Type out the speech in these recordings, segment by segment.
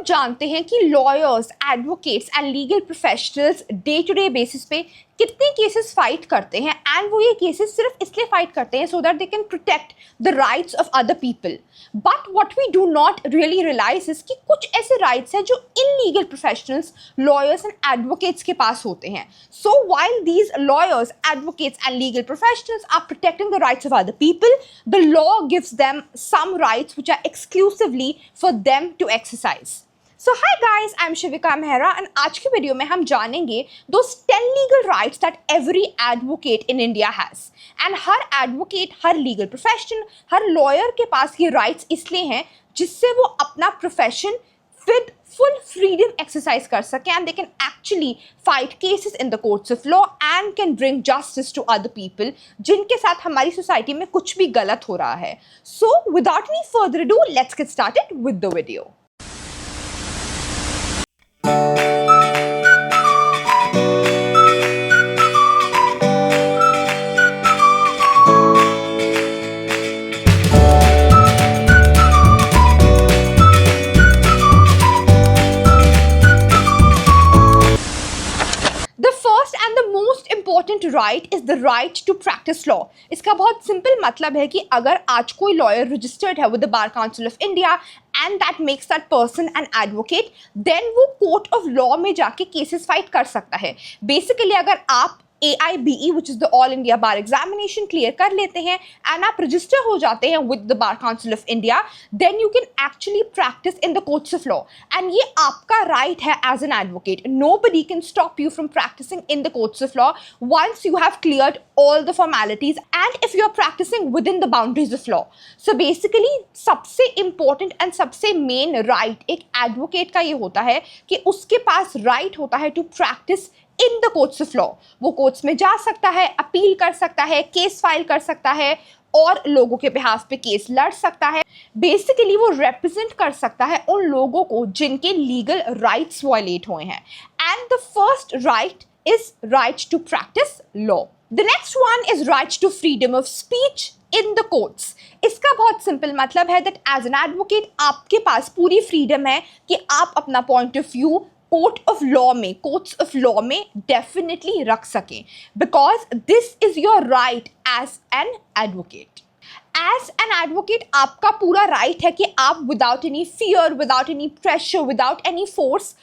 सब जानते हैं कि lawyers, advocates and legal professionals day to day basis पे कितने केसेस फाइट करते हैं, एंड वो ये केसेस सिर्फ इसलिए फाइट करते हैं so that they can protect the rights of other people. But what we do not really realise is कि कुछ ऐसे राइट्स हैं जो in legal professionals, lawyers and advocates के पास होते हैं. So while these lawyers, advocates and legal professionals are protecting the rights of other people, the law gives them some rights which are exclusively for them to exercise. So hi guys, I'm Shivika Mehra and आज की video में हम जानेंगे those 10 legal rights that every advocate in India has. And her advocate, her legal profession, her lawyer के पास ये rights इसलिए हैं जिससे वो अपना profession with full freedom exercise कर सके, and they can actually fight cases in the courts of law and can bring justice to other people जिनके साथ हमारी सोसाइटी में कुछ भी गलत हो रहा है. So without any further ado, let's get started with the video. Right is the right to practise law. इसका बहुत सिंपल मतलब है कि अगर आज कोई लॉयर रजिस्टर्ड है with the bar council of India and that makes that person an advocate, then वो कोर्ट ऑफ लॉ में जाके केसेस फाइट कर सकता है. बेसिकली अगर आप AIBE which is the All India Bar Examination clear कर लेते हैं एंड आप रजिस्टर हो जाते हैं with the bar council of India, then you can actually practise in the courts of law, and ये आपका राइट है as an advocate. Nobody can stop you from practising in the courts of law once you have cleared all the formalities and if you are practicing within the boundaries of law. So basically सबसे important and सबसे main right एक advocate का ये होता है कि उसके पास right होता है to practice in the courts of law. वो कोर्ट्स में जा सकता है, अपील कर सकता है, केस फाइल कर सकता है और लोगों के बिहाफ पे केस लड़ सकता है. बेसिकली वो रिप्रेजेंट कर सकता है उन लोगों को जिनके लीगल राइट्स वायलेट हुए हैं. And the first right is right to practice law. The next one is right to freedom of speech in the courts. इसका बहुत सिंपल मतलब है that as an advocate आपके पास पूरी फ्रीडम है कि आप अपना point of view court of law में, कोर्ट्स ऑफ लॉ में डेफिनेटली रख सकें, because this is your right as an advocate. As an advocate आपका पूरा राइट है कि आप without any fear, without any pressure, without any force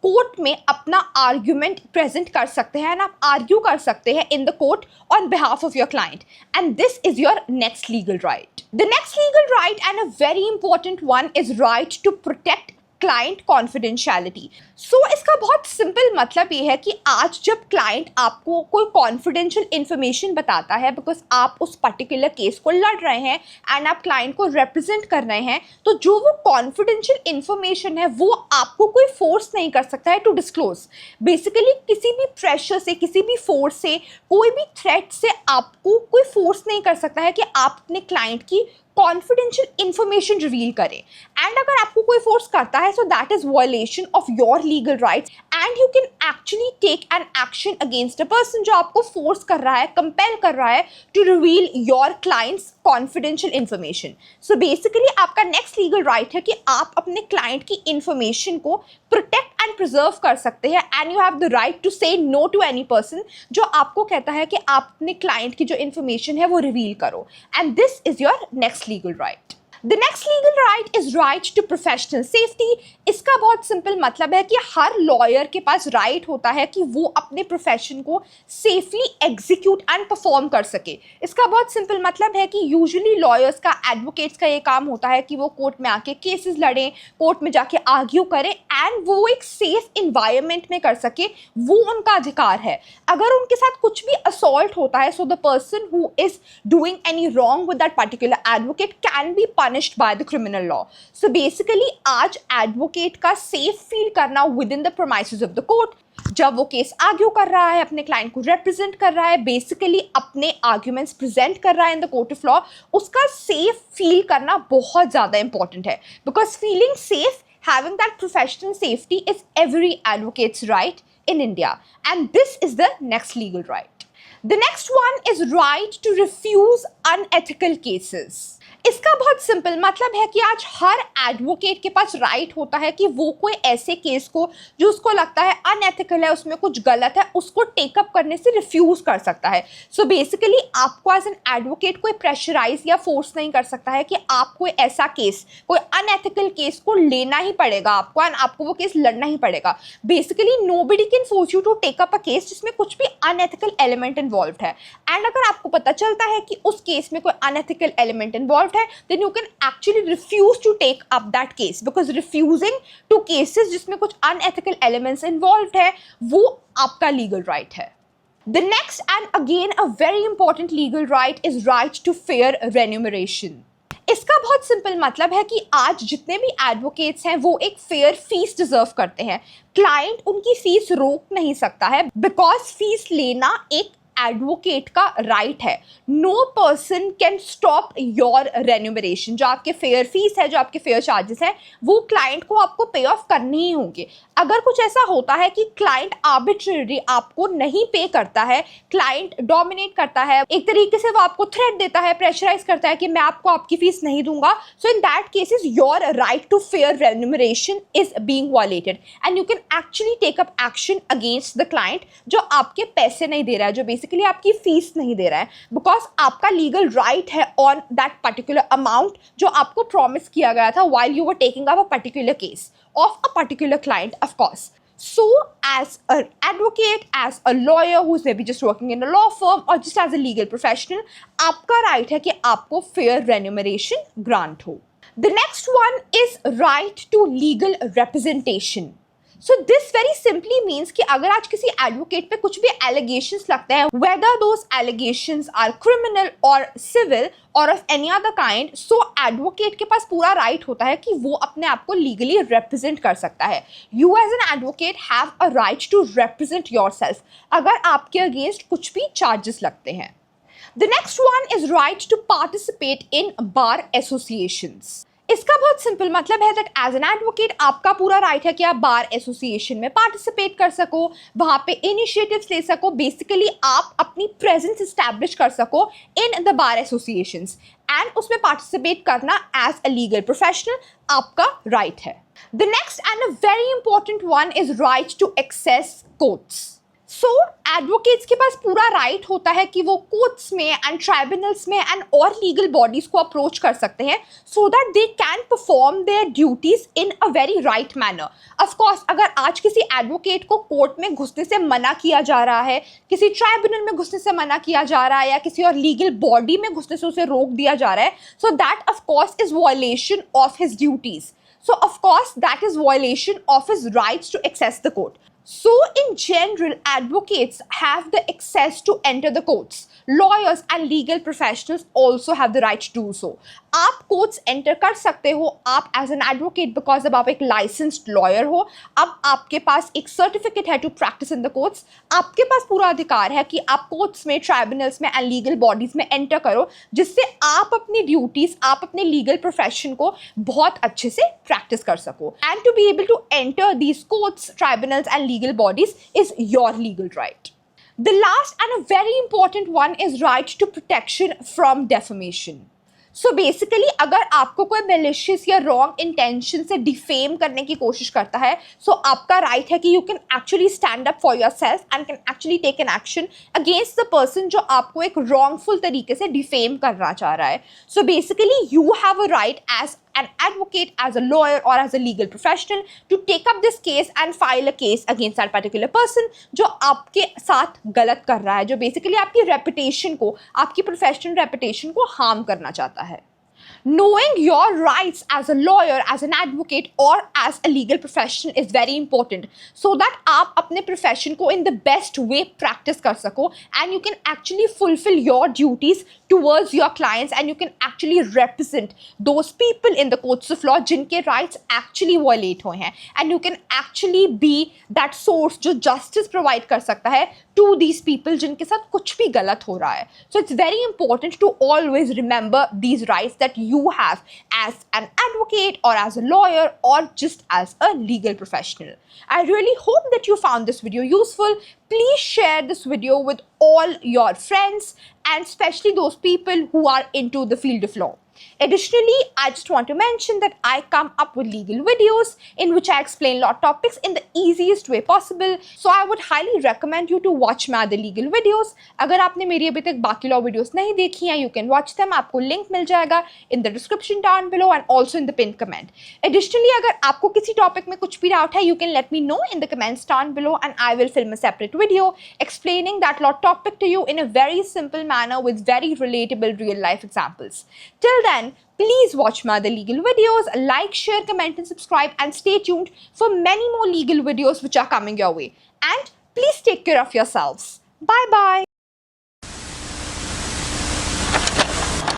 court में अपना आर्ग्यूमेंट प्रेजेंट कर सकते हैं, एंड आप आर्ग्यू कर सकते हैं in the court on behalf of your client, and this is your next legal right. The next legal right and a very important one is right to protect client confidentiality. So इसका बहुत simple मतलब ये है कि आज जब client आपको कोई कॉन्फिडेंशियल इन्फॉर्मेशन बताता है, बिकॉज आप उस पर्टिकुलर केस को लड़ रहे हैं एंड आप क्लाइंट को रिप्रेजेंट कर रहे हैं, तो जो वो कॉन्फिडेंशियल इन्फॉर्मेशन है वो आपको कोई फोर्स नहीं कर सकता है टू डिस्क्लोज. बेसिकली किसी भी प्रेशर से, किसी भी फोर्स से, कोई भी थ्रेट से आपको कोई फोर्स नहीं कर सकता है कि आप अपने क्लाइंट की कॉन्फिडेंशियल इंफॉर्मेशन रिवील करें. एंड अगर आपको कोई फोर्स करता है so that is violation of your legal rights, and you can actually take an action against a person जो आपको फोर्स कर रहा है, कंपेल कर रहा है to reveal your clients confidential information. So basically आपका नेक्स्ट लीगल राइट है कि आप अपने क्लाइंट की इंफॉर्मेशन को प्रोटेक्ट एंड प्रिजर्व कर सकते हैं, and you have the right to say no to any person जो आपको कहता है कि आप अपने क्लाइंट की जो इंफॉर्मेशन है वो रिवील करो, and this is your next legal right. The next legal right is right to professional safety. इसका बहुत सिंपल मतलब है कि हर लॉयर के पास राइट होता है कि वो अपने प्रोफेशन को सेफली एग्जीक्यूट एंड परफॉर्म कर सके. इसका बहुत सिंपल मतलब है कि यूजुअली लॉयर्स का, एडवोकेट्स का ये काम होता है कि वो कोर्ट में आके केसेस लड़ें, कोर्ट में जाके आर्ग्यू करें, एंड वो एक सेफ इन्वायरमेंट में कर सके. वो उनका अधिकार है. अगर उनके साथ कुछ भी असॉल्ट होता है, so the person who is doing any wrong with that particular advocate can be punished by the criminal law. So basically आज एडवोकेट का सेफ फील करना within the premises of the court, जब वो case argue कर रहा है, अपने client को रिप्रेजेंट कर रहा है, बेसिकली अपने आर्ग्यूमेंट्स प्रेजेंट कर रहा है इन द कोर्ट ऑफ लॉ, उसका सेफ फील करना बहुत ज़्यादा इंपॉर्टेंट है, because feeling safe, having that professional safety is every advocate's right in India, and this is the next legal right. The next one is right to refuse unethical cases. इसका बहुत simple मतलब है कि आज हर advocate के पास right होता है कि वो कोई ऐसे केस को जो उसको लगता है अनएथिकल है, उसमें कुछ गलत है, उसको टेकअप करने से रिफ्यूज कर सकता है। सो बेसिकली आपको एज एन एडवोकेट कोई प्रेशराइज या फोर्स नहीं कर सकता है कि आप कोई ऐसा केस, कोई अनएथिकल केस को लेना ही पड़ेगा आपको एंड आपको वो केस लड़ना ही पड़ेगा। Basically nobody can force you to take up a case जिसमें कुछ भी अनएथिकल एलिमेंट इन्वॉल्व है। एंड अगर आपको पता चलता है कि उस केस में कोई अनएथिकल एलिमेंट इन्वॉल्व है, then you can actually refuse to take up that case, because refusing to cases जिसमें कुछ unethical elements involved है वो आपका legal right है। The next and again a very important legal right is right to fair remuneration। इसका बहुत simple मतलब है कि आज जितने भी एडवोकेट्स हैं वो एक फेयर फीस डिजर्व करते हैं। क्लाइंट उनकी फीस रोक नहीं सकता है, बिकॉज फीस लेना एक एडवोकेट का राइट है। No person can stop your remuneration. जो आपके फेयर फीस है, जो आपके फेयर चार्जेस है, वो क्लाइंट को आपको पे ऑफ करने ही होंगे। अगर कुछ ऐसा होता है कि क्लाइंट आर्बिट्रेरी आपको नहीं पे करता है, क्लाइंट डोमिनेट करता है, एक तरीके से वो आपको थ्रेट देता है, प्रेशराइज करता है कि मैं आपको आपकी फीस नहीं दूंगा, so in that cases your right to fair remuneration is being violated and you can actually take up action against the client जो आपके पैसे नहीं दे रहा है, जो बेसिकली आपकी फीस नहीं दे रहा है, बिकॉज आपका लीगल राइट है ऑन दैट पर्टिकुलर अमाउंट जो आपको प्रॉमिस किया गया था while you were taking up a particular case of a particular client, of course. So as an advocate, as a lawyer who's maybe just working in a law firm or just as a legal professional, आपका right है कि आपको fair remuneration grant हो। The next one is right to legal representation. So this very simply means कि अगर आज किसी advocate पे कुछ भी एलिगेशंस लगते हैं, whether those allegations are criminal or civil or of any other kind, so advocate के पास पूरा राइट होता है कि वो अपने आप को लीगली रिप्रेजेंट कर सकता है। You as an advocate have a right to represent yourself अगर आपके अगेंस्ट कुछ भी चार्जेस लगते हैं। The next one is right to participate in bar associations. इसका बहुत सिंपल मतलब है दैट एज एन एडवोकेट आपका पूरा राइट है कि आप बार एसोसिएशन में पार्टिसिपेट कर सको, वहाँ पे इनिशिएटिव्स ले सको, बेसिकली आप अपनी प्रेजेंस इस्टेब्लिश कर सको in the bar associations and उसमें पार्टिसिपेट करना एज अ लीगल प्रोफेशनल आपका राइट है। The next and a very important one is right to access courts. So advocates के पास पूरा राइट होता है कि वो कोर्ट्स में एंड ट्राइब्यूनल्स में एंड और लीगल बॉडीज को अप्रोच कर सकते हैं so that they can perform their duties in a very right manner. Of course अगर आज किसी एडवोकेट को कोर्ट में घुसने से मना किया जा रहा है, किसी ट्राइब्यूनल में घुसने से मना किया जा रहा है या किसी और लीगल बॉडी में घुसने से उसे रोक दिया जा रहा है, so that of course is violation of his duties. So of course that is violation of his rights to access the court. So in general, advocates have the access to enter the courts. Lawyers and legal professionals also have the right to do so. आप courts enter कर सकते हो, आप as an advocate, because अब आप एक licensed lawyer हो, अब आपके पास एक सर्टिफिकेट है to practice in the courts, आपके पास पूरा अधिकार है कि आप कोर्ट्स में, ट्राइब्यूनल्स में एंड लीगल बॉडीज में एंटर करो, जिससे आप अपनी ड्यूटीज, आप अपने लीगल प्रोफेशन को बहुत अच्छे से प्रैक्टिस कर सको। And to be able to enter these courts, tribunals and legal bodies is your legal right. The last and a very important one is right to protection from defamation. So basically अगर आपको कोई malicious या wrong intention से defame करने की कोशिश करता है, सो आपका राइट है कि you can actually stand up for yourself and can actually take an action against the person जो आपको एक रॉन्गफुल तरीके से डिफेम करना चाह रहा है। So basically you have a right as an advocate, as a lawyer or as a legal professional to take up this case and file a case against that particular person जो आपके साथ गलत कर रहा है, जो बेसिकली आपकी reputation को, आपकी प्रोफेशनल रेपुटेशन को हार्म करना चाहता है। Knowing your rights as a lawyer, as an advocate or as a legal professional is very important so that आप अपने profession को in the best way practice कर सको and you can actually fulfill your duties towards your clients and you can actually represent those people in the courts of law जिनके rights actually violate हुए हैं and you can actually be that source जो justice provide कर सकता है to these people जिनके साथ कुछ भी गलत हो रहा है। So it's very important to always remember these rights that you have as an advocate or as a lawyer or just as a legal professional. I really hope that you found this video useful. Please share this video with all your friends and especially those people who are into the field of law. Additionally, I just want to mention that I come up with legal videos in which I explain law topics in the easiest way possible. So I would highly recommend you to watch my other legal videos. अगर आपने मेरी अभी तक बाकी law videos नहीं देखी हैं, you can watch them. आपको link मिल जाएगा in the description down below and also in the pinned comment. Additionally, अगर आपको किसी topic में कुछ भी doubt है, you can let me know in the comments down below and I will film a separate video explaining that law topic to you in a very simple manner with very relatable real life examples. Till then, please watch my other legal videos, like, share, comment and subscribe, and stay tuned for many more legal videos which are coming your way. And please take care of yourselves. Bye bye.